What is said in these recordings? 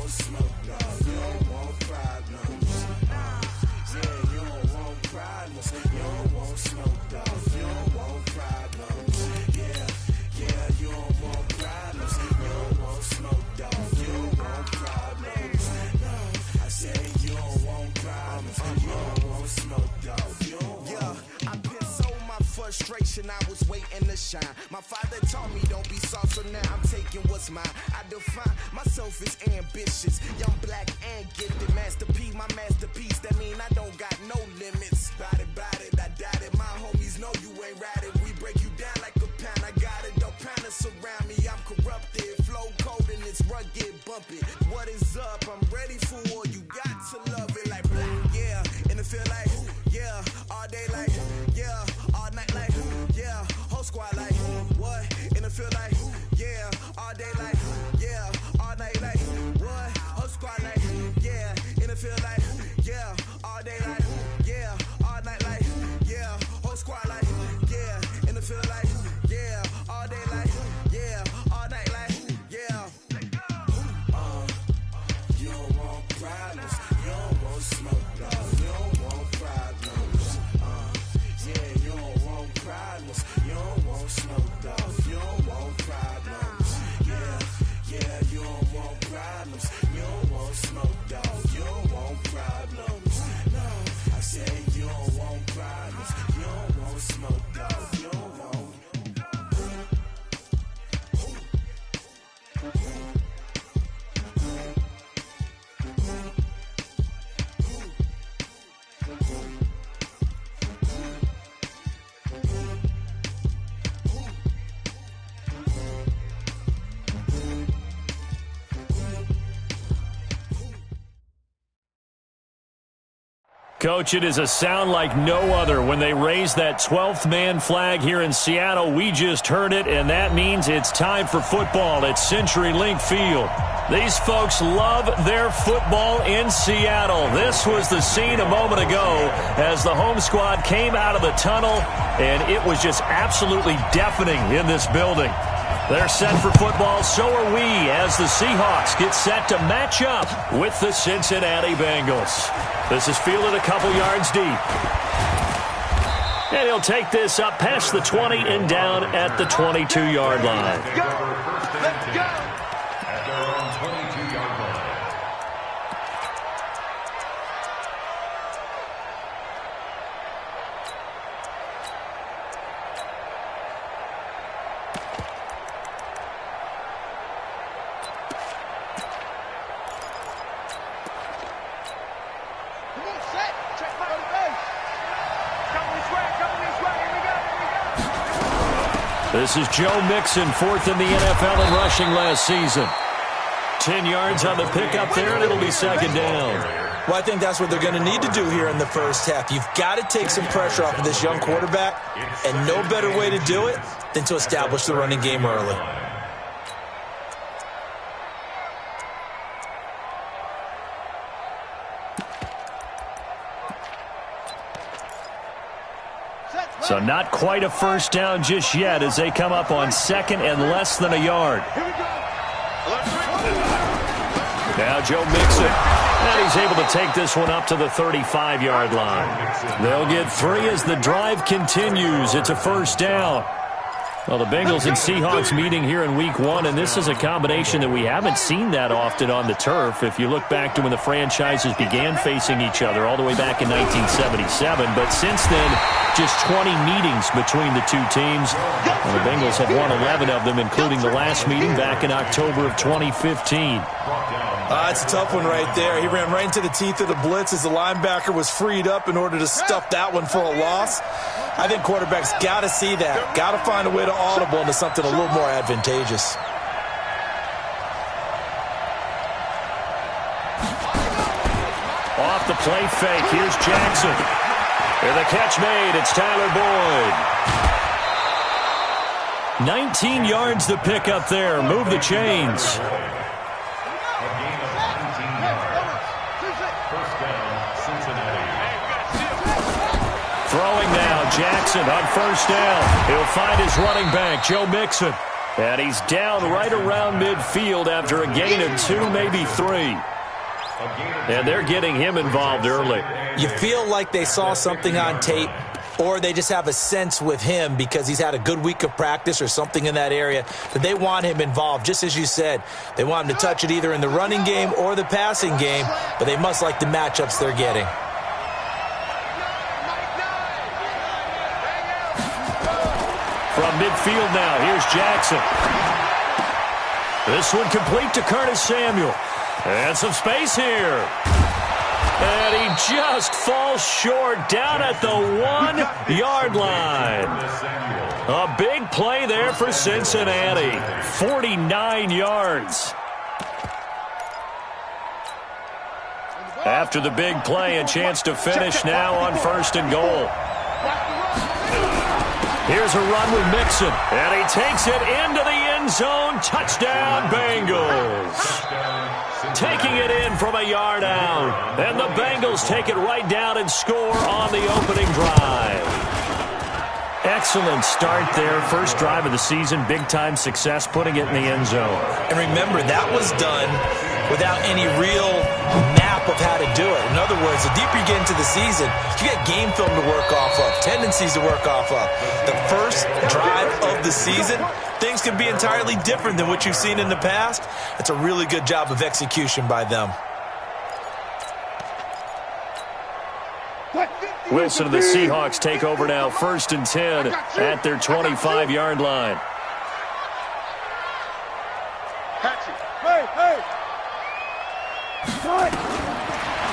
want smoke, dog. You don't want problems. Yeah, you don't want problems. You don't want smoke, dog. You don't want problems. Yeah, you don't want problems. You don't want smoke, dog. You don't want problems. No, I said you don't want problems. You don't want smoke, dog. You don't want. I've been so my frustration, I was waiting to shine. My father taught me don't be soft, so now I'm taking what's mine. I define myself as ambitious, young, black, and gifted. Master P, my masterpiece. That mean I don't got no limits. Bout it, I doubt it. My homies know you ain't ratted. We break you down like a pound. I got it, don't panic surround me. I'm corrupted, flow cold and it's rugged, bumpy. What is up? I'm ready for war. You got to love it like black, yeah. And it feel like, yeah, all day like, yeah, all night like, yeah, whole squad like, what? And it feel like, yeah, all day like, yeah, all night like, what? Whole squad like, yeah, and it feel like, yeah, all day like, yeah, all night like, yeah, whole squad like, yeah, and it feel like, yeah, all day like, yeah, all night like, yeah. You don't want problems, you don't want smoke, dog. You don't want problems. Yeah, you don't want problems, you don't want smoke, dog. You don't want problems. Yeah, you don't want problems, you don't want smoke, dog. You don't want problems. No, I said you don't want problems, you don't want smoke, dog. You don't want. Coach, it is a sound like no other when they raise that 12th man flag here in Seattle. We just heard it, and that means it's time for football at CenturyLink Field. These folks love their football in Seattle. This was the scene a moment ago as the home squad came out of the tunnel, and it was just absolutely deafening in this building. They're set for football, so are we, as the Seahawks get set to match up with the Cincinnati Bengals. This is fielded a couple yards deep. And he'll take this up past the 20 and down at the 22-yard line. Let's go! Let's go! At their own 22-yard line. This is Joe Mixon, fourth in the NFL in rushing last season. 10 yards on the pickup there, and it'll be second down. Well, I think that's what they're going to need to do here in the first half. You've got to take some pressure off of this young quarterback, and no better way to do it than to establish the running game early. So not quite a first down just yet as they come up on second and less than a yard. Now Joe Mixon, and he's able to take this one up to the 35-yard line. They'll get 3 as the drive continues. It's a first down. Well, the Bengals and Seahawks meeting here in Week 1, and this is a combination that we haven't seen that often on the turf. If you look back to when the franchises began facing each other all the way back in 1977, but since then, just 20 meetings between the two teams. And the Bengals have won 11 of them, including the last meeting back in October of 2015. It's a tough one right there. He ran right into the teeth of the blitz as the linebacker was freed up in order to stuff that one for a loss. I think quarterbacks got to see that. Got to find a way to audible into something a little more advantageous. Off the play fake, here's Jackson. And the catch made, it's Tyler Boyd. 19 yards to pick up there. Move the chains. Throwing now, Jackson on first down. He'll find his running back, Joe Mixon. And he's down right around midfield after a gain of 2, maybe 3. And they're getting him involved early. You feel like they saw something on tape, or they just have a sense with him because he's had a good week of practice or something in that area that they want him involved. Just as you said, they want him to touch it either in the running game or the passing game, but they must like the matchups they're getting. From midfield now, here's Jackson. This one complete to Curtis Samuel. And some space here. And he just falls short down at the 1-yard line. A big play there for Cincinnati. 49 yards. After the big play, a chance to finish now on 1st and goal. Here's a run with Mixon. And he takes it into the end zone. Touchdown, Bengals. Taking it in from a yard out. And the Bengals take it right down and score on the opening drive. Excellent start there. First drive of the season. Big-time success putting it in the end zone. And remember, that was done without any real map of how to do it. In other words, the deeper you get into the season, you get game film to work off of, tendencies to work off of. The first drive of the season, things can be entirely different than what you've seen in the past. It's a really good job of execution by them. Wilson and the Seahawks take over now, 1st and 10 at their 25-yard line.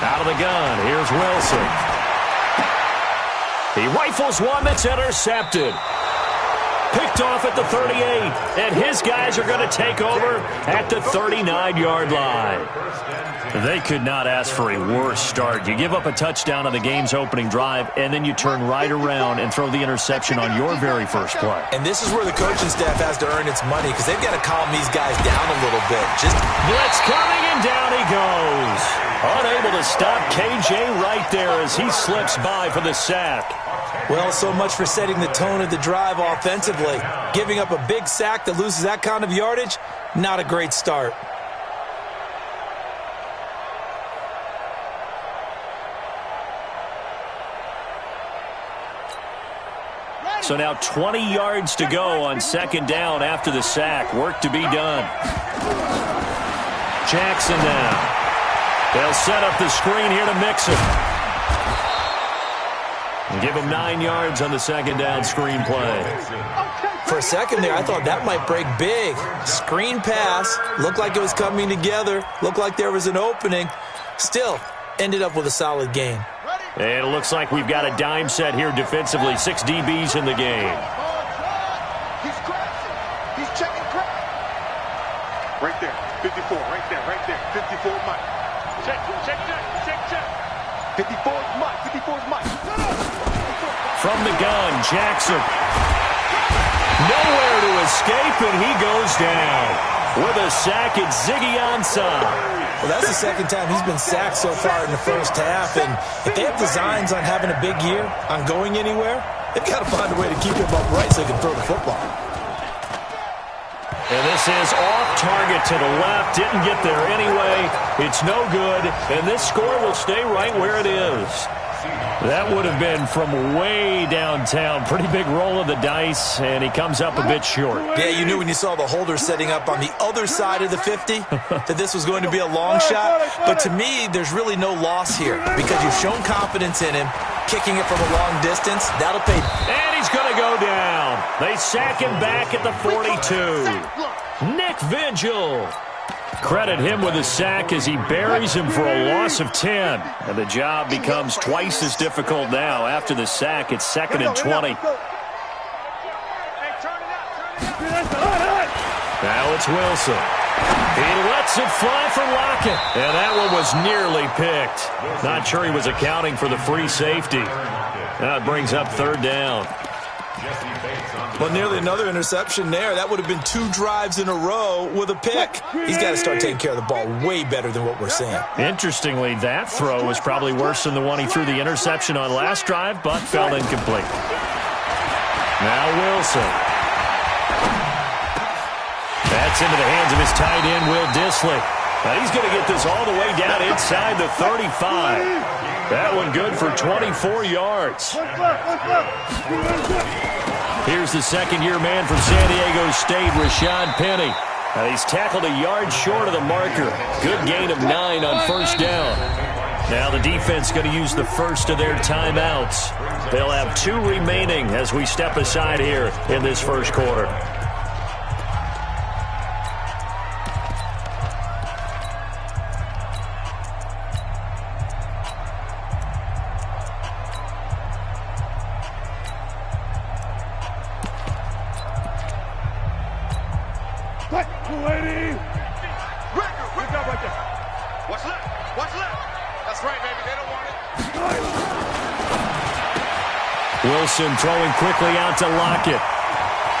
Out of the gun, here's Wilson. He rifles one that's intercepted. Picked off at the 38, and his guys are going to take over at the 39-yard line. They could not ask for a worse start. You give up a touchdown on the game's opening drive, and then you turn right around and throw the interception on your very first play. And this is where the coaching staff has to earn its money because they've got to calm these guys down a little bit. Just blitz coming, and down he goes. Unable to stop KJ right there as he slips by for the sack. Well, so much for setting the tone of the drive offensively. Giving up a big sack that loses that kind of yardage, not a great start. So now 20 yards to go on 2nd down after the sack. Work to be done. Jackson now. They'll set up the screen here to Mixon. And give him 9 yards on the 2nd down screen play. For a second there, I thought that might break big. Screen pass. Looked like it was coming together. Looked like there was an opening. Still, ended up with a solid gain. And it looks like we've got a dime set here defensively. 6 DBs in the game. He's crashing. He's checking crack. Right there. 54. Right there. Right there. 54 is Mike. Check. 54 is Mike. 54 is Mike. From the gun, Jackson. Nowhere to escape, and he goes down. With a sack, it's Ziggy Ansah. Well, that's the second time he's been sacked so far in the first half, and if they have designs on having a big year, on going anywhere, they've got to find a way to keep him upright so they can throw the football. And this is off target to the left. Didn't get there anyway. It's no good, and this score will stay right where it is. That would have been from way downtown. Pretty big roll of the dice, and he comes up a bit short. Yeah, you knew when you saw the holder setting up on the other side of the 50 that this was going to be a long shot. But to me, there's really no loss here because you've shown confidence in him. Kicking it from a long distance, that'll pay. And he's going to go down. They sack him back at the 42. Nick Vigil. Credit him with a sack as he buries him for a loss of 10. And the job becomes twice as difficult now. After the sack, it's 2nd and 20. Now it's Wilson. He lets it fly for Lockett. And that one was nearly picked. Not sure he was accounting for the free safety. Now it brings up 3rd down. Well, nearly another interception there. That would have been 2 drives in a row with a pick. He's got to start taking care of the ball way better than what we're seeing. Interestingly, that throw was probably worse than the one he threw the interception on last drive, but fell incomplete. Now Wilson. Gets into the hands of his tight end, Will Dissly. Now he's going to get this all the way down inside the 35. That one good for 24 yards. Here's the second-year man from San Diego State, Rashad Penny. Now he's tackled a yard short of the marker. Good gain of 9 on first down. Now the defense going to use the first of their timeouts. They'll have 2 remaining as we step aside here in this first quarter. Wilson throwing quickly out to Lockett.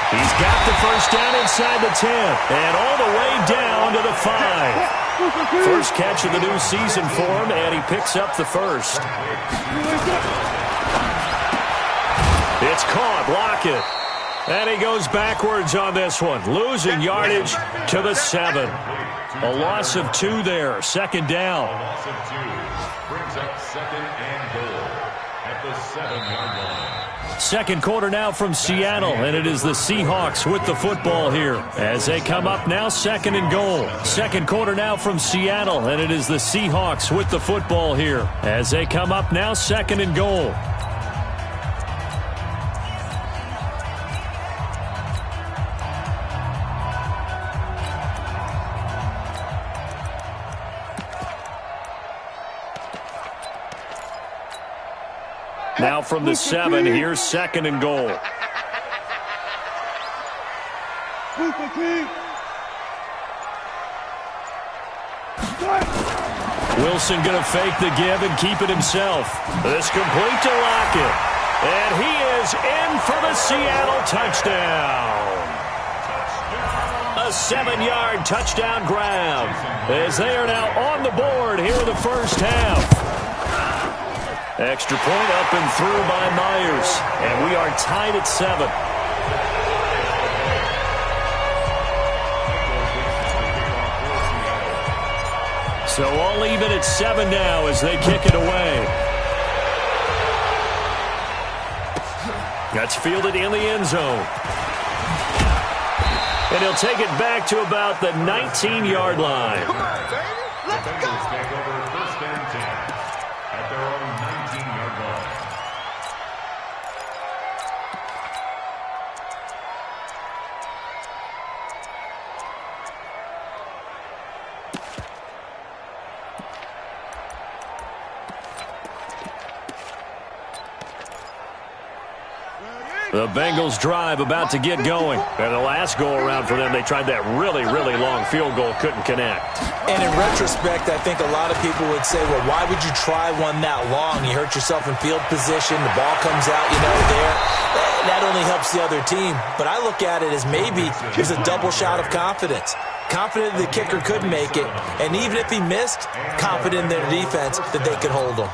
He's got the first down inside the 10 and all the way down to the 5. First catch of the new season for him, and he picks up the first. It's caught, Lockett. And he goes backwards on this one, losing yardage to the 7. A loss of 2 there, second down. A loss of 2 brings up second and goal at the 7-yard line. Second quarter now from Seattle, and it is the Seahawks with the football here as they come up now second and goal. Second quarter now from Seattle, and it is the Seahawks with the football here as they come up now second and goal. Now from the 7, here's second and goal. Wilson going to fake the give and keep it himself. This complete to Lockett. And he is in for the Seattle touchdown. A 7-yard touchdown grab as they are now on the board here in the first half. Extra point up and through by Myers. And we are tied at 7. So all even at 7 now as they kick it away. That's fielded in the end zone. And he'll take it back to about the 19-yard line. Come on, baby. Let's go. Take over first and 10 at their own 19-yard line. The Bengals drive about to get going. And the last go-around for them, they tried that really, really long field goal, couldn't connect. And in retrospect, I think a lot of people would say, well, why would you try one that long? You hurt yourself in field position. The ball comes out, there. That only helps the other team. But I look at it as maybe there's a double shot of confidence. Confident the kicker could make it. And even if he missed, confident in their defense that they could hold him.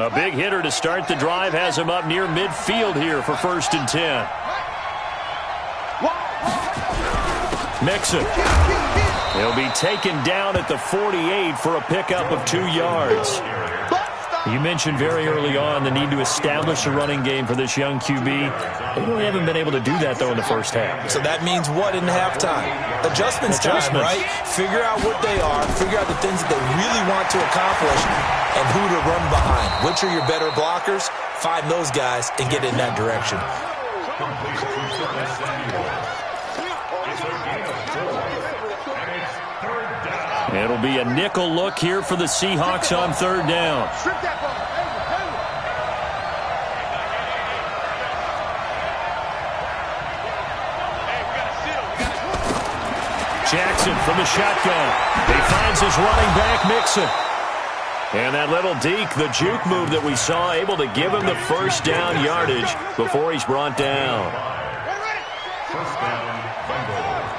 A big hitter to start the drive has him up near midfield here for first and 10. Mixon. He'll be taken down at the 48 for a pickup of 2 yards. You mentioned very early on the need to establish a running game for this young QB. They really haven't been able to do that, though, in the first half. So that means what in halftime? Adjustments time, right? Figure out what they are, figure out the things that they really want to accomplish, and who to run behind. Which are your better blockers? Find those guys and get in that direction. It'll be a nickel look here for the Seahawks on third down. Jackson from the shotgun. He finds his running back, Mixon. And that little deke, the juke move that we saw, able to give him the first down yardage before he's brought down. First down, Bengals.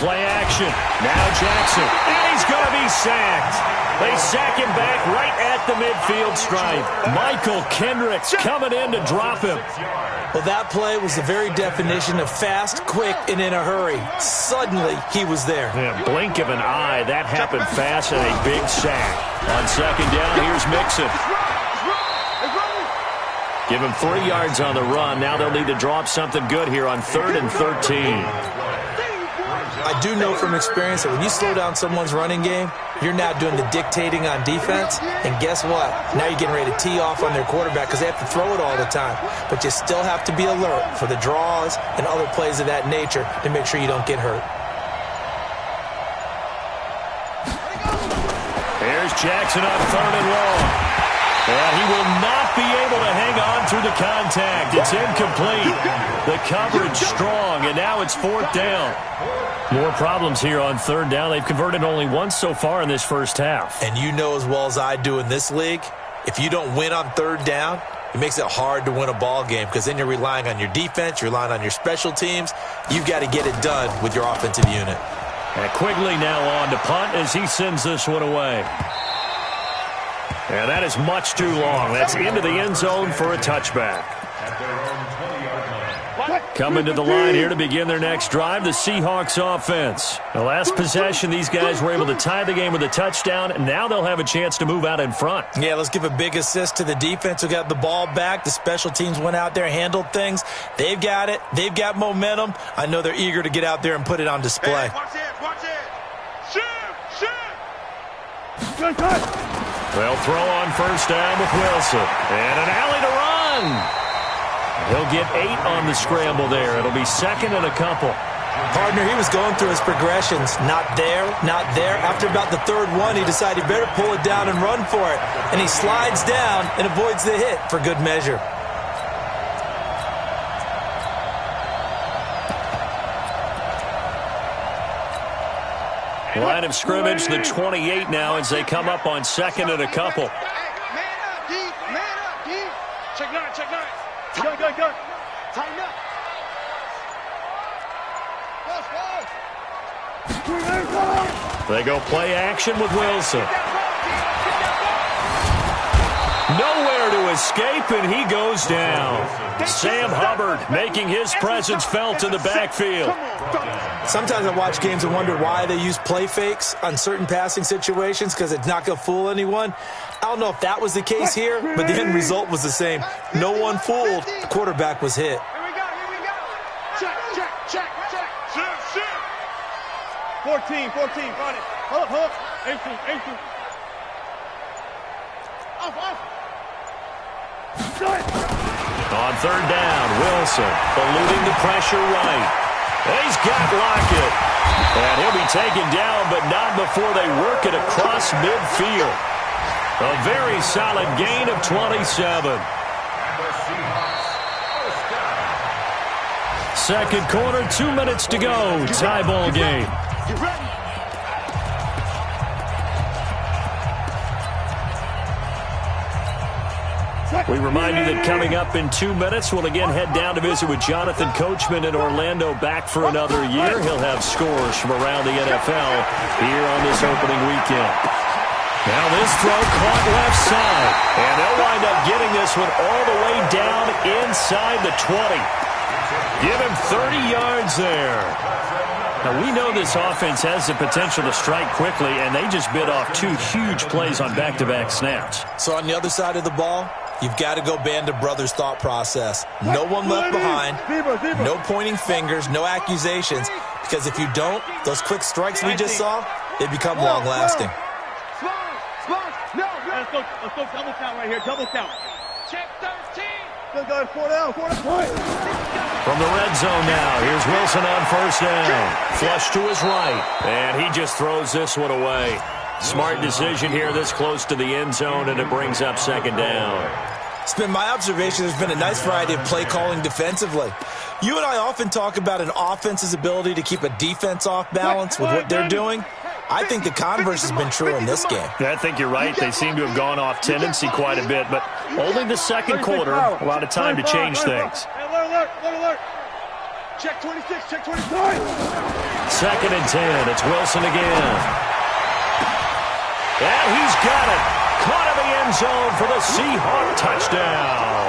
play action. Now Jackson, and he's going to be sacked. They sack him back right at the midfield stripe. Michael Kendricks coming in to drop him. Well, that play was the very definition of fast, quick, and in a hurry. Suddenly, he was there. Yeah, blink of an eye, that happened fast, and a big sack. On second down, here's Mixon. Give him 3 yards on the run. Now they'll need to drop something good here on 3rd and 13. I do know from experience that when you slow down someone's running game, you're now doing the dictating on defense. And guess what? Now you're getting ready to tee off on their quarterback because they have to throw it all the time. But you still have to be alert for the draws and other plays of that nature to make sure you don't get hurt. Here's Jackson on 3rd and long. And he will not be able to hang on through the contact. It's incomplete. The coverage strong, and now it's 4th down. More problems here on 3rd down. They've converted only once so far in this first half. And you know as well as I do in this league, if you don't win on 3rd down, it makes it hard to win a ball game because then you're relying on your defense, you're relying on your special teams. You've got to get it done with your offensive unit. And Quigley now on to punt as he sends this one away. And that is much too long. That's into the end zone for a touchback. Coming to the line here to begin their next drive, the Seahawks offense. The last possession, these guys were able to tie the game with a touchdown, and now they'll have a chance to move out in front. Yeah, let's give a big assist to the defense who got the ball back. The special teams went out there, handled things. They've got it. They've got momentum. I know they're eager to get out there and put it on display. Hey, watch it, watch it. Shoot, shoot. Good, good. They'll throw on 1st down with Wilson. And an alley to run. He'll get 8 on the scramble there. It'll be 2nd and a couple. Partner, he was going through his progressions. Not there, not there. After about the 3rd one, he decided he better pull it down and run for it. And he slides down and avoids the hit for good measure. Line of scrimmage, the 28 now as they come up on 2nd and a couple. Man up, D. Man up, D. Check 9, check 9. Good, good, good. Tighten up. They go play action with Wilson. Nowhere to escape, and he goes down. Sam Hubbard making his presence felt in the backfield. Sometimes I watch games and wonder why they use play fakes on certain passing situations because it's not going to fool anyone. I don't know if that was the case here, but the end result was the same. No one fooled. The quarterback was hit. Here we go, here we go. Check, check, check, check. Shoot, shoot. 14, got it. Hold up. 18. Off. On 3rd down, Wilson eluding the pressure right. He's got Lockett. And he'll be taken down, but not before they work it across midfield. A very solid gain of 27. Second quarter, 2 minutes to go. Tie ball game. You ready? We remind you that coming up in 2 minutes, we'll again head down to visit with Jonathan Coachman in Orlando, back for another year. He'll have scores from around the NFL here on this opening weekend. Now this throw caught left side, and they'll wind up getting this one all the way down inside the 20. Give him 30 yards there. Now, we know this offense has the potential to strike quickly, and they just bit off 2 huge plays on back-to-back snaps. So on the other side of the ball, you've got to go band of brothers thought process. No one left behind, no pointing fingers, no accusations, because if you don't, those quick strikes we just saw, they become long-lasting. Let's go double count right here, double count. Check 13. Good, 4 down. From the red zone now, here's Wilson on 1st down. Flush to his right, and he just throws this one away. Smart decision here this close to the end zone, and it brings up 2nd down. It's been my observation there's been a nice variety of play calling defensively. You and I often talk about an offense's ability to keep a defense off balance with what they're doing. I think the converse has been true in this game. I think you're right. They seem to have gone off tendency quite a bit, but only the second quarter, a lot of time to change things. Alert. Check 26, check 26. Second and 10. It's Wilson again. And he's got it. Caught in the end zone for the Seahawk touchdown.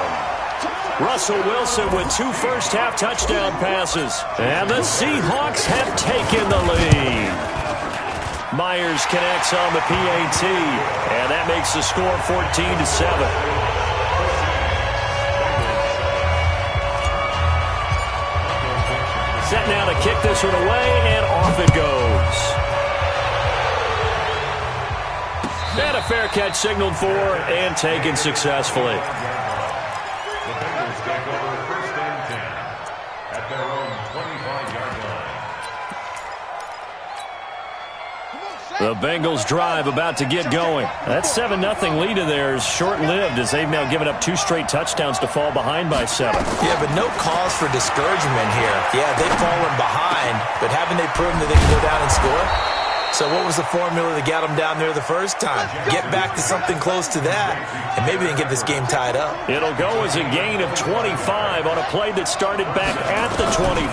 Russell Wilson with 2 first-half touchdown passes. And the Seahawks have taken the lead. Myers connects on the PAT. And that makes the score 14-7. Set now to kick this one away, and off it goes. And a fair catch signaled for and taken successfully. The Bengals take over first and 10 at their own 25-yard line. The Bengals drive about to get going. That 7-0 lead of theirs short-lived as they've now given up 2 straight touchdowns to fall behind by 7. Yeah, but no cause for discouragement here. Yeah, they've fallen behind, but haven't they proven that they can go down and score? So what was the formula that got them down there the first time? Get back to something close to that, and maybe they can get this game tied up. It'll go as a gain of 25 on a play that started back at the 25.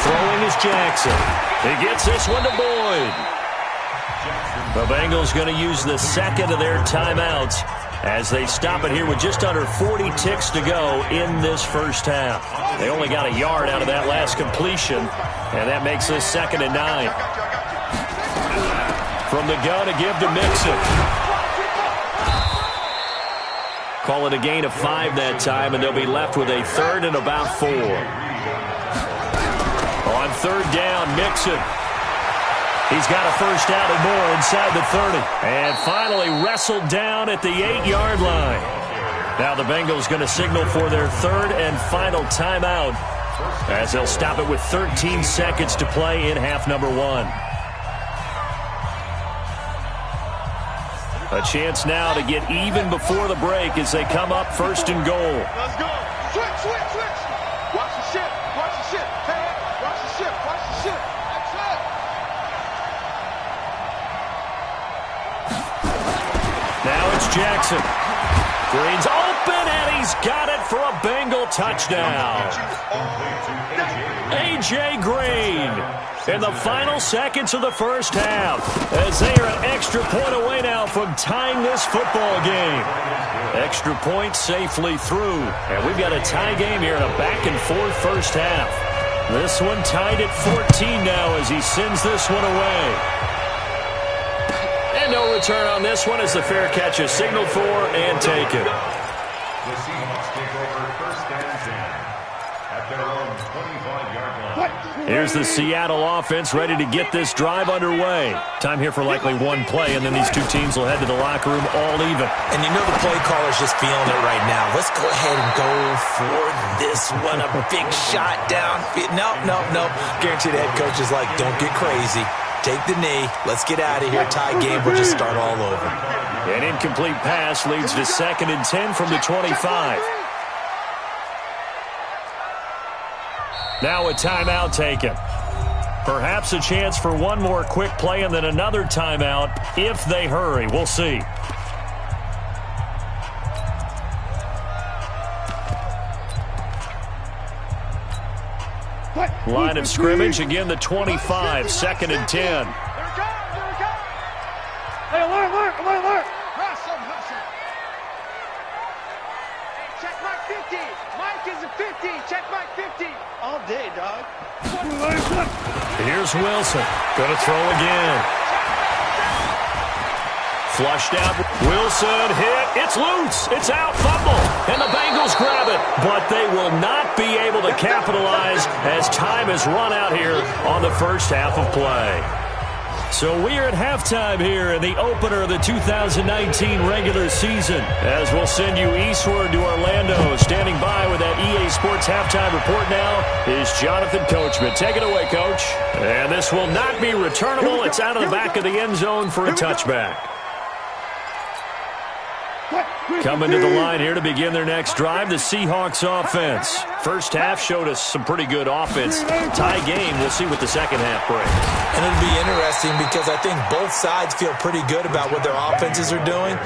Throwing is Jackson. He gets this one to Boyd. The Bengals going to use the second of their timeouts as they stop it here with just under 40 ticks to go in this first half. They only got a yard out of that last completion, and that makes this 2nd and 9. From the gun to give to Mixon. Call it a gain of 5 that time, and they'll be left with a 3rd and about 4. On 3rd down, Mixon. He's got a first down and more inside the 30. And finally wrestled down at the 8-yard line. Now the Bengals going to signal for their 3rd and final timeout as they'll stop it with 13 seconds to play in half number 1. A chance now to get even before the break as they come up 1st and goal. Let's go. Switch, switch, switch. Watch the ship. Watch the ship. Hey, watch the ship. Watch the ship. That's it. Now it's Jackson. Green's open, and he's got it for a Bengal touchdown. A.J. Green in the final seconds of the first half as they are an extra point away now from tying this football game. Extra point safely through, and we've got a tie game here in a back-and-forth first half. This one tied at 14 now as he sends this one away. And no return on this one as the fair catch is signaled for and taken. The Seahawks take over first and 10 at their own 25-yard line. Here's the Seattle offense ready to get this drive underway. Time here for likely one play, and then these two teams will head to the locker room all even. And you know the play caller's just feeling it right now. Let's go ahead and go for this one. A big shot down. No. Guarantee the head coach is like, don't get crazy. Take the knee. Let's get out of here. Tie game. We'll just start all over. An incomplete pass leads to 2nd and 10 from the 25. Now a timeout taken. Perhaps a chance for one more quick play and then another timeout if they hurry. We'll see. Line of scrimmage, again the 25, 2nd and 10. There we go. Hey, alert. Hustle. Hey, check Mike 50. Mike is a 50. Check Mike 50. All day, dog. Here's Wilson. Going to throw again. Flushed out. Wilson hit. It's loose. It's out. Fumble. And the Bengals grab it. But they will not be able to capitalize as time has run out here on the first half of play. So we are at halftime here in the opener of the 2019 regular season. As we'll send you eastward to Orlando. Standing by with that EA Sports halftime report now is Jonathan Coachman. Take it away, Coach. And this will not be returnable. It's out of the back of the end zone for a touchback. Coming to the line here to begin their next drive, the Seahawks offense. First half showed us some pretty good offense. Tie game, we'll see what the second half brings. And it'll be interesting because I think both sides feel pretty good about what their offenses are doing.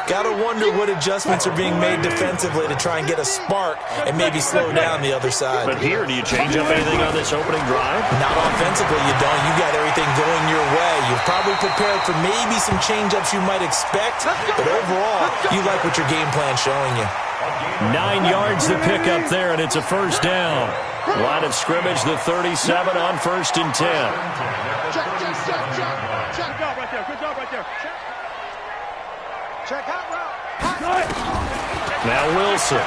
Got to wonder what adjustments are being made defensively to try and get a spark and maybe slow down the other side. But here, do you change up anything on this opening drive? Not offensively, you don't. You got everything going your way. You're probably prepared for maybe some change-ups you might expect, but overall, you like what your game plan's showing you. 9 yards to pick up there, and it's a first down. Line of scrimmage, the 37 on 1st and 10. Check. Good job right there. Good job right there. Check out route. Now Wilson.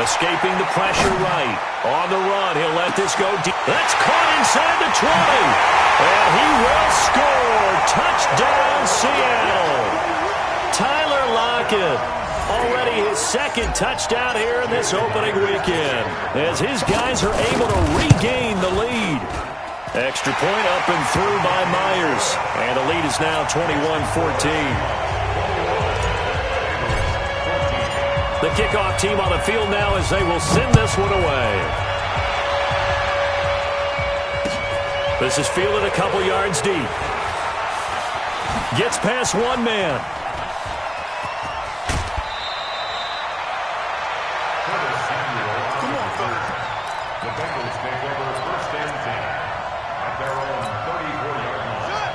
Escaping the pressure right. On the run, he'll let this go deep. That's caught inside the 20. And he will score. Touchdown, Seattle. Tyler Lockett. Already his second touchdown here in this opening weekend, as his guys are able to regain the lead. Extra point up and through by Myers, and the lead is now 21-14. The kickoff team on the field now as they will send this one away. This is fielded a couple yards deep. Gets past one man.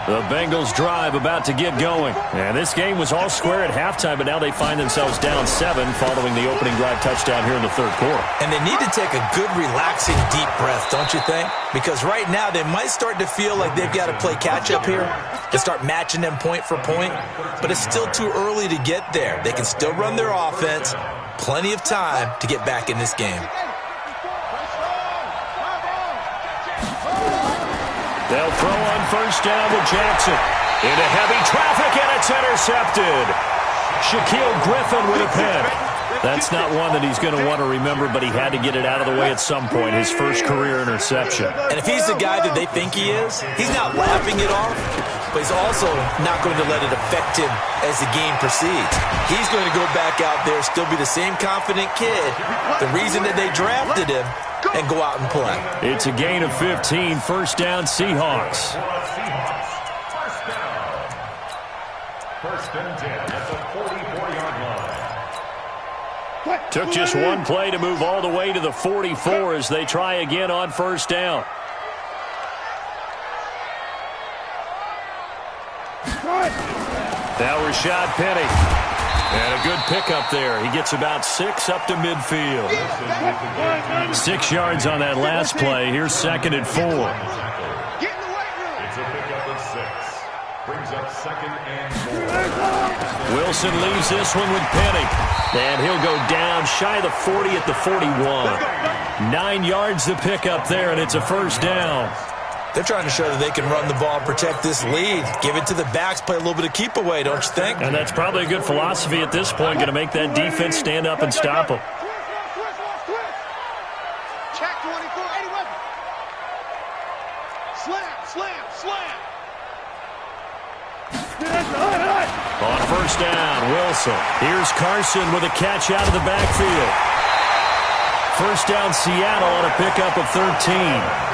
The Bengals drive about to get going. And this game was all square at halftime, but now they find themselves down 7 following the opening drive touchdown here in the third quarter. And they need to take a good, relaxing, deep breath, don't you think? Because right now they might start to feel like they've got to play catch-up here and start matching them point for point. But it's still too early to get there. They can still run their offense. Plenty of time to get back in this game. They'll throw on first down with Jackson. Into heavy traffic, and it's intercepted. Shaquille Griffin with a pick. That's not one that he's going to want to remember, but he had to get it out of the way at some point, his first career interception. And if he's the guy that they think he is, he's not laughing it off, but he's also not going to let it affect him as the game proceeds. He's going to go back out there, still be the same confident kid, the reason that they drafted him, and go out and play. It's a gain of 15, first down Seahawks. First and 10 at the 44-yard line. Took just one play to move all the way to the 44 as they try again on first down. Now Rashad Penny. And a good pickup there. He gets about 6 up to midfield. 6 yards on that last play. Here's 2nd and 4. It's a pickup of 6. Brings up 2nd and 4. Wilson leaves this one with Penny. And he'll go down shy of the 40 at the 41. 9 yards to pick up there, and it's a first down. They're trying to show that they can run the ball and protect this lead. Give it to the backs, play a little bit of keep away, don't you think? And that's probably a good philosophy at this point, going to make that defense stand up and stop them. Check 24, 81. Slam. On first down, Wilson. Here's Carson with a catch out of the backfield. First down, Seattle on a pickup of 13.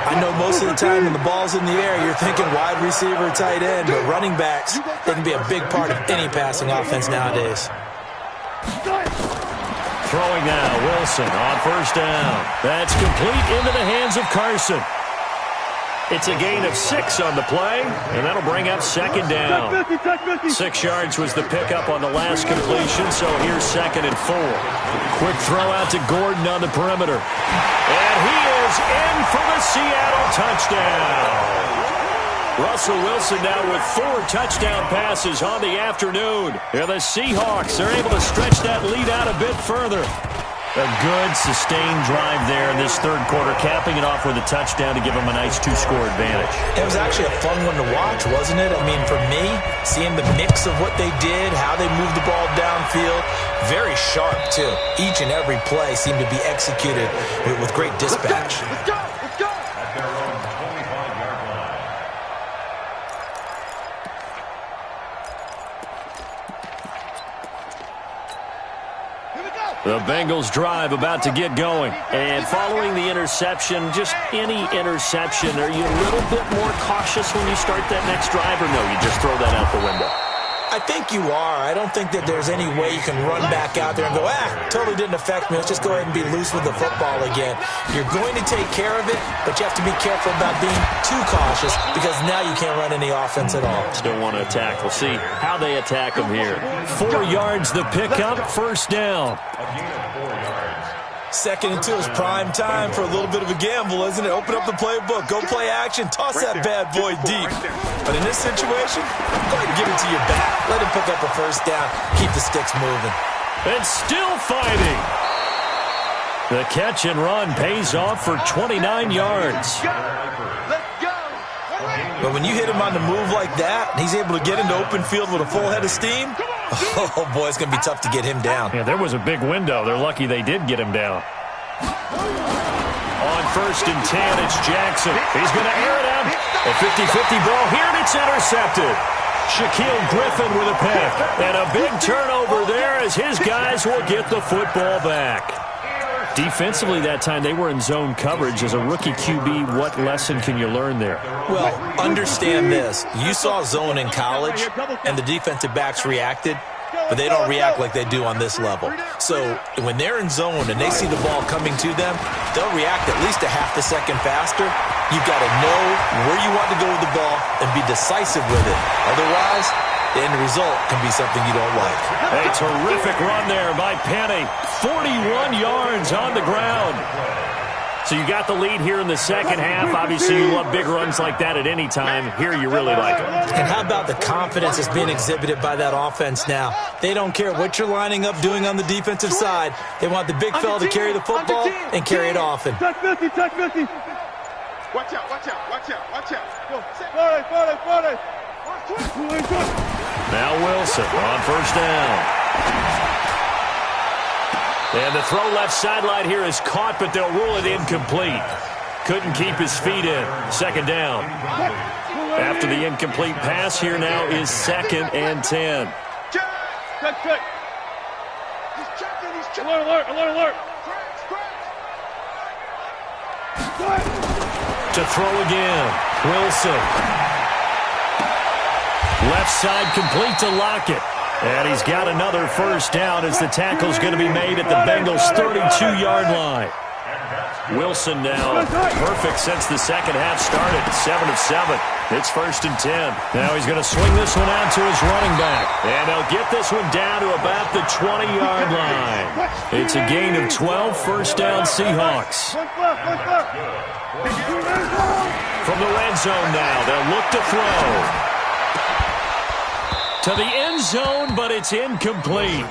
I know most of the time when the ball's in the air, you're thinking wide receiver, tight end, but running backs, they can be a big part of any passing offense nowadays. Throwing now, Wilson on first down. That's complete into the hands of Carson. It's a gain of 6 on the play, and that'll bring up 2nd down. 6 yards was the pickup on the last completion, so here's 2nd and 4. Quick throw out to Gordon on the perimeter. And he is in for the Seattle touchdown. Russell Wilson now with 4 touchdown passes on the afternoon. And the Seahawks are able to stretch that lead out a bit further. A good, sustained drive there in this third quarter, capping it off with a touchdown to give them a nice 2-score advantage. It was actually a fun one to watch, wasn't it? I mean, for me, seeing the mix of what they did, how they moved the ball downfield, very sharp, too. Each and every play seemed to be executed with great dispatch. Let's go. At their own 25-yard line. The Bengals drive about to get going. And following the interception, just any interception, are you a little bit more cautious when you start that next drive, or no, you just throw that out the window? I think you are. I don't think that there's any way you can run back out there and go, totally didn't affect me. Let's just go ahead and be loose with the football again. You're going to take care of it, but you have to be careful about being too cautious because now you can't run any offense at all. Still want to attack. We'll see how they attack them here. 4 yards the pickup, first down. Second and 2 is prime time for a little bit of a gamble, isn't it? Open up the playbook, go play action, toss that bad boy deep. But in this situation, go ahead and give it to your back. Let him pick up a first down. Keep the sticks moving. And still fighting. The catch and run pays off for 29 yards. But when you hit him on the move like that, and he's able to get into open field with a full head of steam, oh, boy, it's going to be tough to get him down. Yeah, there was a big window. They're lucky they did get him down. On first and 10, it's Jackson. He's going to air it out. A 50-50 ball here, and it's intercepted. Shaquille Griffin with a pick. And a big turnover there as his guys will get the football back. Defensively that time, they were in zone coverage. As a rookie QB, what lesson can you learn there? Well, understand this. You saw zone in college, and the defensive backs reacted, but they don't react like they do on this level. So when they're in zone and they see the ball coming to them, they'll react at least a half a second faster. You've got to know where you want to go with the ball and be decisive with it. Otherwise, the end result can be something you don't like. A terrific run there by Penny. 41 yards on the ground. So you got the lead here in the second half. Obviously, you love big runs like that at any time. Here, you really like them. And how about the confidence that's being exhibited by that offense now? They don't care what you're lining up doing on the defensive side. They want the big fella to carry the football and carry it often. Touch 50, touch 50. Watch out, watch out, watch out, watch out. Go. 40. Now Wilson on first down. And the throw left sideline here is caught, but they'll rule it incomplete. Couldn't keep his feet in. Second down. After the incomplete pass, here now is 2nd and 10. Check. He's checking. Alert. To throw again. Wilson. Left side complete to Lockett. And he's got another first down as the tackle's going to be made at the Bengals' 32-yard line. Wilson now perfect since the second half started. 7 of 7. It's 1st and 10. Now he's going to swing this one out to his running back. And they'll get this one down to about the 20-yard line. It's a gain of 12, first down Seahawks. From the red zone now, they'll look to throw. To the end zone, but it's incomplete.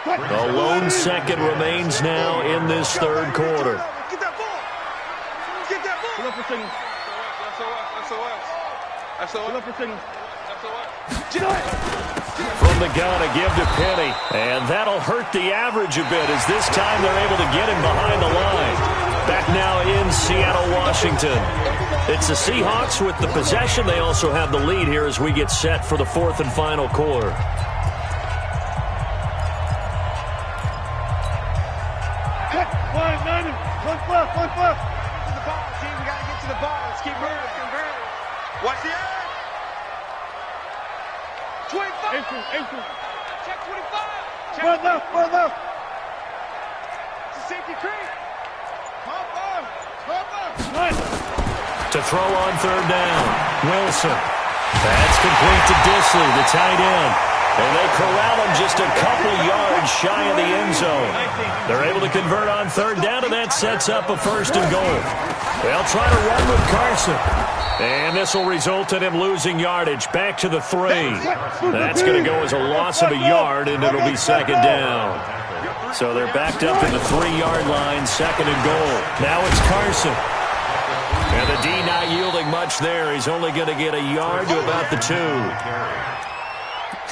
The lone second remains now in this third quarter. Get that ball. From the gun, a give to Penny. And that'll hurt the average a bit as this time they're able to get him behind the line. Back now in Seattle, Washington. It's the Seahawks with the possession. They also have the lead here as we get set for the 4th and final quarter. To the ball, team. We got to get to the ball. Let's keep moving. Watch the air. 25. Check 25. One left. It's a safety creep. To throw on third down. Wilson. That's complete to Disley, the tight end. And they corral him just a couple yards shy of the end zone. They're able to convert on third down, and that sets up a 1st and goal. They'll try to run with Carson. And this will result in him losing yardage. Back to the 3. That's going to go as a loss of a yard, and it'll be 2nd down. So they're backed up in the 3-yard line, 2nd and goal. Now it's Carson. And the D not yielding much there. He's only going to get a yard to about the 2.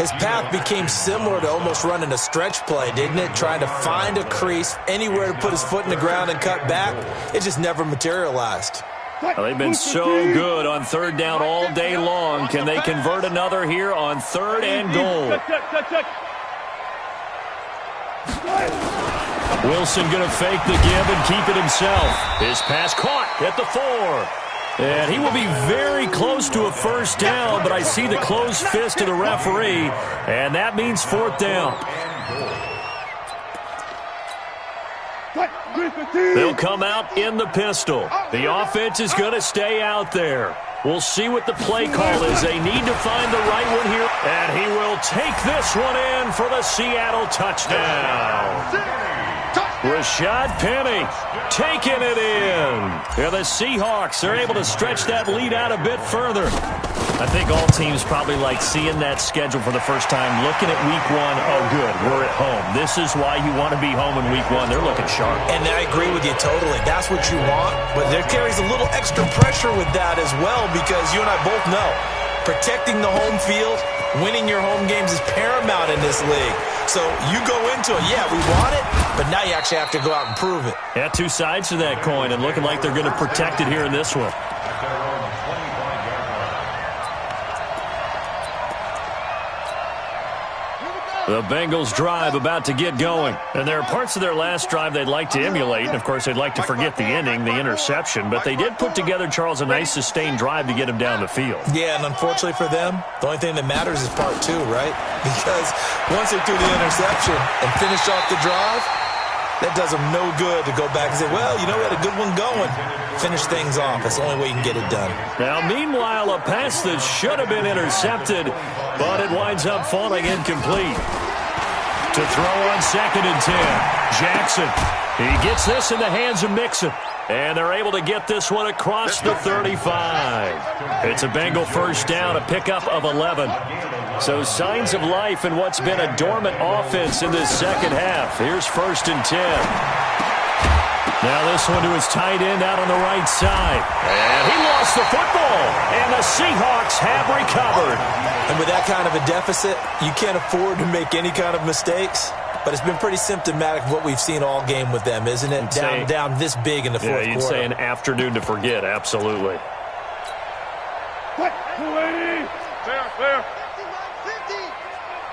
His path became similar to almost running a stretch play, didn't it? Trying to find a crease, anywhere to put his foot in the ground and cut back. It just never materialized. Well, they've been so good on third down all day long. Can they convert another here on third and goal? Wilson going to fake the give and keep it himself. His pass caught at the 4. And he will be very close to a first down, but I see the closed fist of the referee, and that means fourth down. They'll come out in the pistol. The offense is going to stay out there. We'll see what the play call is. They need to find the right one here. And he will take this one in for the Seattle touchdown. Rashad Penny taking it in. Yeah, the Seahawks are able to stretch that lead out a bit further. I think all teams probably like seeing that schedule for the first time, looking at week 1. Oh, good, we're at home. This is why you want to be home in week 1. They're looking sharp. And I agree with you totally. That's what you want, but there carries a little extra pressure with that as well, because you and I both know protecting the home field, winning your home games is paramount in this league. So you go into it, yeah, we want it, but now you actually have to go out and prove it. Yeah, two sides to that coin, and looking like they're going to protect it here in this one. The Bengals drive about to get going. And there are parts of their last drive they'd like to emulate. And, of course, they'd like to forget the ending, the interception. But they did put together, Charles, a nice sustained drive to get him down the field. Yeah, and unfortunately for them, the only thing that matters is part 2, right? Because once they threw the interception and finished off the drive, that does them no good to go back and say, well, you know, we had a good one going. Finish things off. That's the only way you can get it done. Now, meanwhile, a pass that should have been intercepted, but it winds up falling incomplete. To throw on 2nd and 10, Jackson. He gets this in the hands of Mixon. And they're able to get this one across the 35. It's a Bengal first down, a pickup of 11. So signs of life in what's been a dormant offense in this second half. Here's 1st and 10. Now this one to his tight end out on the right side. And he lost the football. And the Seahawks have recovered. And with that kind of a deficit, you can't afford to make any kind of mistakes. But it's been pretty symptomatic of what we've seen all game with them, isn't it? Down this big in the fourth quarter. Yeah, you'd say an afternoon to forget, absolutely. Clear.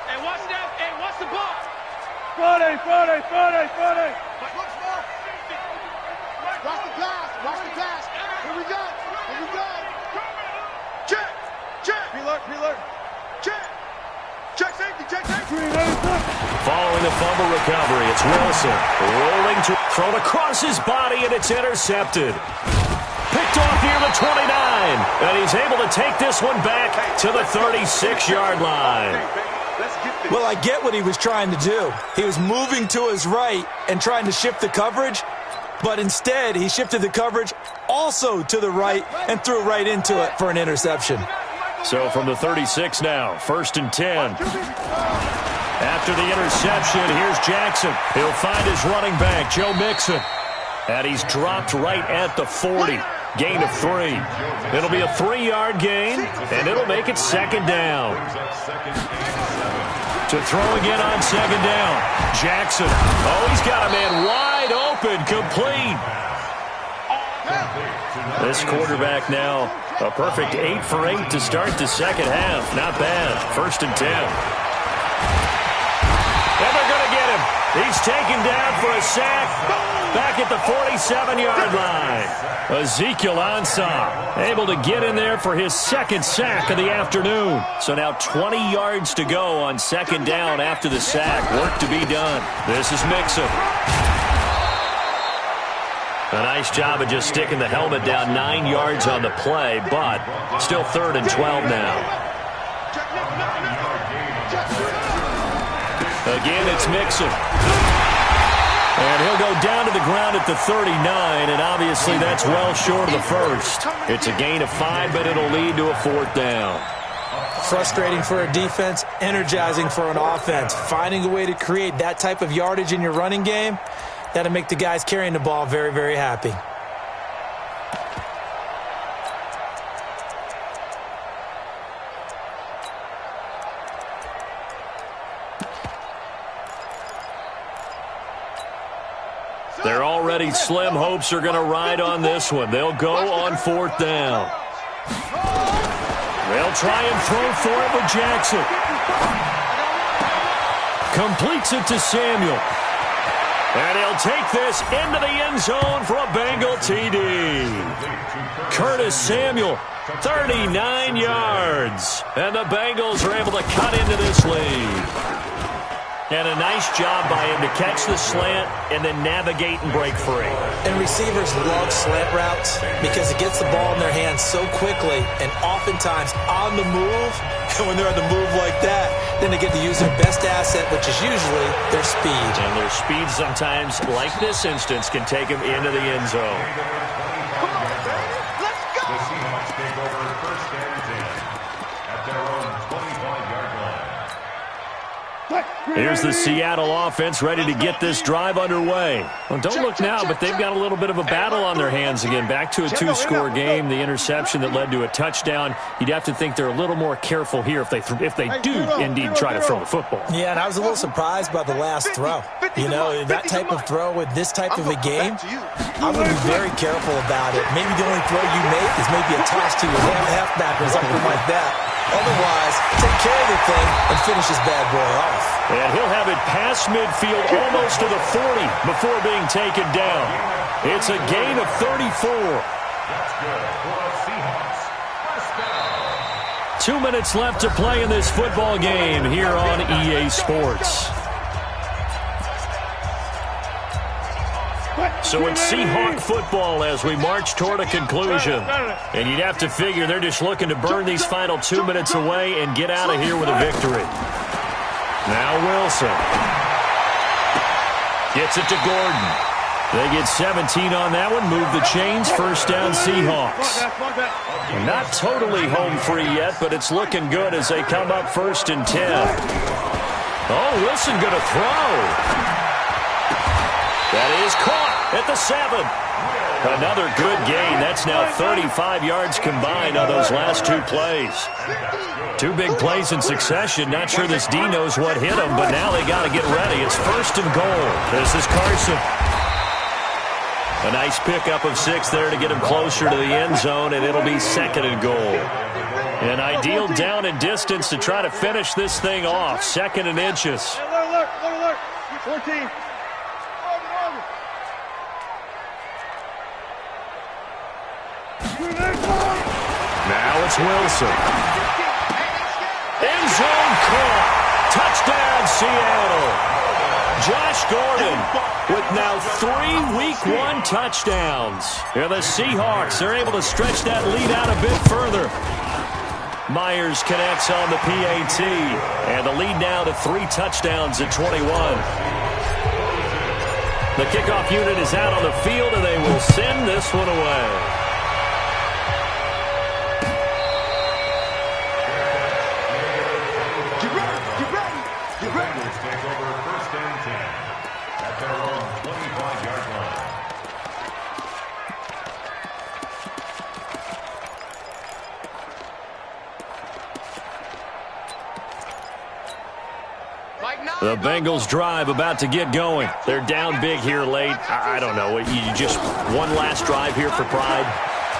Hey, watch that. Hey, watch the ball. Friday. Watch the pass. Here we go. Check. Preload. Check safety. Following the fumble recovery, it's Wilson rolling to thrown across his body, and it's intercepted. Picked off near the 29, and he's able to take this one back to the 36-yard line. Well, I get what he was trying to do. He was moving to his right and trying to shift the coverage, but instead he shifted the coverage also to the right and threw right into it for an interception. So from the 36 now, 1st and 10. After the interception, here's Jackson. He'll find his running back, Joe Mixon. And he's dropped right at the 40. Gain of 3. It'll be a 3-yard gain, and it'll make it 2nd down. To throw again on 2nd down. Jackson. Oh, he's got a man wide open, complete. This quarterback now, a perfect 8 for 8 to start the second half. Not bad. 1st and 10. And they're going to get him. He's taken down for a sack back at the 47-yard line. Ezekiel Ansah able to get in there for his 2nd sack of the afternoon. So now 20 yards to go on 2nd down after the sack. Work to be done. This is Mixon. A nice job of just sticking the helmet down 9 yards on the play, but still 3rd and 12 now. Again, it's Mixon. And he'll go down to the ground at the 39, and obviously that's well short of the first. It's a gain of 5, but it'll lead to a 4th down. Frustrating for a defense, energizing for an offense. Finding a way to create that type of yardage in your running game, that'll make the guys carrying the ball very, very happy. Their already slim hopes are going to ride on this one. They'll go on 4th down. They'll try and throw for it with Jackson. Completes it to Samuel. And he'll take this into the end zone for a Bengal TD. Curtis Samuel, 39 yards. And the Bengals are able to cut into this lead. And a nice job by him to catch the slant and then navigate and break free. And receivers love slant routes because it gets the ball in their hands so quickly and oftentimes on the move. And when they're on the move like that, then they get to use their best asset, which is usually their speed. And their speed sometimes, like this instance, can take them into the end zone. Come on, baby. Let's go. The Seahawks take over 1st and 10 at their own 25-yard line. Here's the Seattle offense ready to get this drive underway. Well, don't look now, but they've got a little bit of a battle on their hands again. Back to a 2-score game. The interception that led to a touchdown. You'd have to think they're a little more careful here if they do indeed try to throw the football. Yeah, and I was a little surprised by the last throw. You know, that type of throw with this type of a game, I would be very careful about it. Maybe the only throw you make is maybe a toss to your halfback or something like that. Otherwise, take care of the thing and finish this bad boy off. And he'll have it past midfield almost to the 40 before being taken down. It's a gain of 34. That's good for the Seahawks. 1st down. 2 minutes left to play in this football game here on EA Sports. So it's Seahawk football as we march toward a conclusion. And you'd have to figure they're just looking to burn these final 2 minutes away and get out of here with a victory. Now Wilson. Gets it to Gordon. They get 17 on that one. Move the chains. 1st down Seahawks. Not totally home free yet, but it's looking good as they come up 1st and 10. Oh, Wilson going to throw. That is caught at the 7. Another good gain. That's now 35 yards combined on those last 2 plays. 2 big plays in succession. Not sure this D knows what hit him, but now they got to get ready. It's 1st and goal. This is Carson. A nice pickup of 6 there to get him closer to the end zone, and it'll be 2nd and goal. An ideal down and distance to try to finish this thing off. 2nd and inches. Alert. 14. Now it's Wilson. End zone caught. Touchdown, Seattle. Josh Gordon with now 3 Week 1 touchdowns. And the Seahawks are able to stretch that lead out a bit further. Myers connects on the PAT. And the lead now to 3 touchdowns at 21. The kickoff unit is out on the field, and they will send this one away. The Bengals drive about to get going. They're down big here late. I don't know. You just one last drive here for pride.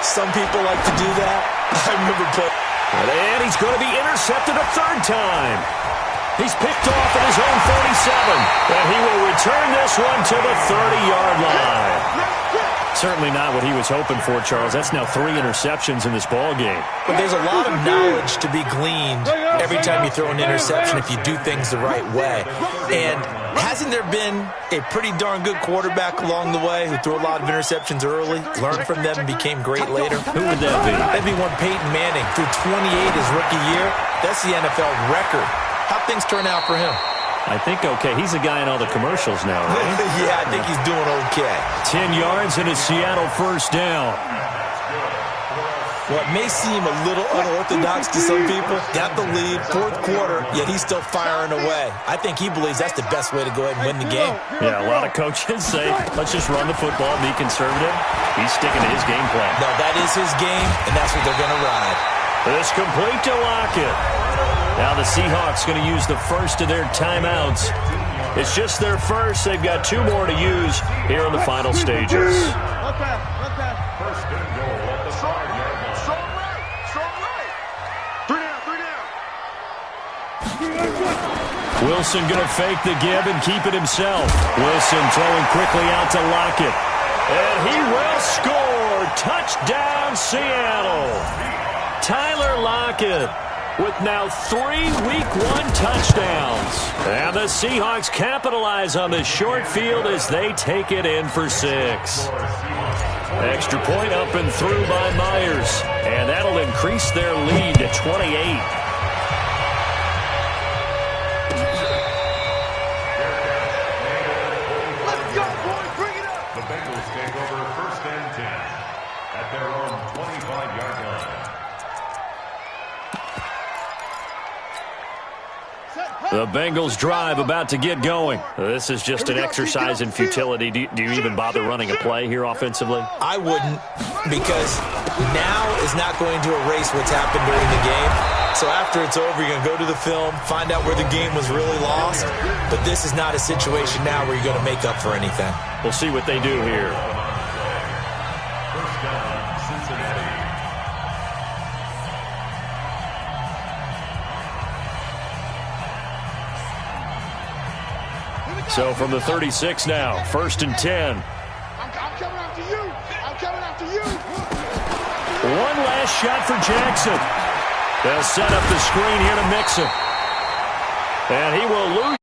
Some people like to do that. I remember playing. And he's going to be intercepted a 3rd time. He's picked off at his own 37. And he will return this one to the 30-yard line. Certainly not what he was hoping for, Charles. That's now 3 interceptions in this ball game. But there's a lot of knowledge to be gleaned every time you throw an interception if you do things the right way. And hasn't there been a pretty darn good quarterback along the way who threw a lot of interceptions early, learned from them, and became great later? Who would that be? That'd be one Peyton Manning. Threw 28 his rookie year. That's the NFL record. How'd things turn out for him? I think okay. He's a guy in all the commercials now, right? Yeah, I think he's doing okay. 10 yards and a Seattle 1st down. What may seem a little unorthodox to some people, got the lead, 4th quarter, yet he's still firing away. I think he believes that's the best way to go ahead and win the game. Yeah, a lot of coaches say, let's just run the football, be conservative. He's sticking to his game plan. No, that is his game, and that's what they're going to ride. It's complete to Lockett. Now the Seahawks going to use the first of their timeouts. It's just their first. They've got 2 more to use here in the final stages. First and goal at the 5-yard line. Strong right. Strong right. 3 down. 3 down. Wilson going to fake the give and keep it himself. Wilson throwing quickly out to Lockett. And he will score. Touchdown, Seattle. Tyler Lockett with now 3 Week 1 touchdowns. And the Seahawks capitalize on this short field as they take it in for 6. Extra point up and through by Myers. And that'll increase their lead to 28. Let's go, boys. Bring it up. The Bengals take over first and 10 at their own 25-yard line. The Bengals drive about to get going. This is just an exercise in futility. Do you even bother running a play here offensively? I wouldn't, because now is not going to erase what's happened during the game. So after it's over, you're going to go to the film, find out where the game was really lost. But this is not a situation now where you're going to make up for anything. We'll see what they do here. First down, Cincinnati. So from the 36 now, 1st and 10. I'm coming after you. I'm coming after you. One last shot for Jackson. They'll set up the screen here to Mixon. And he will lose.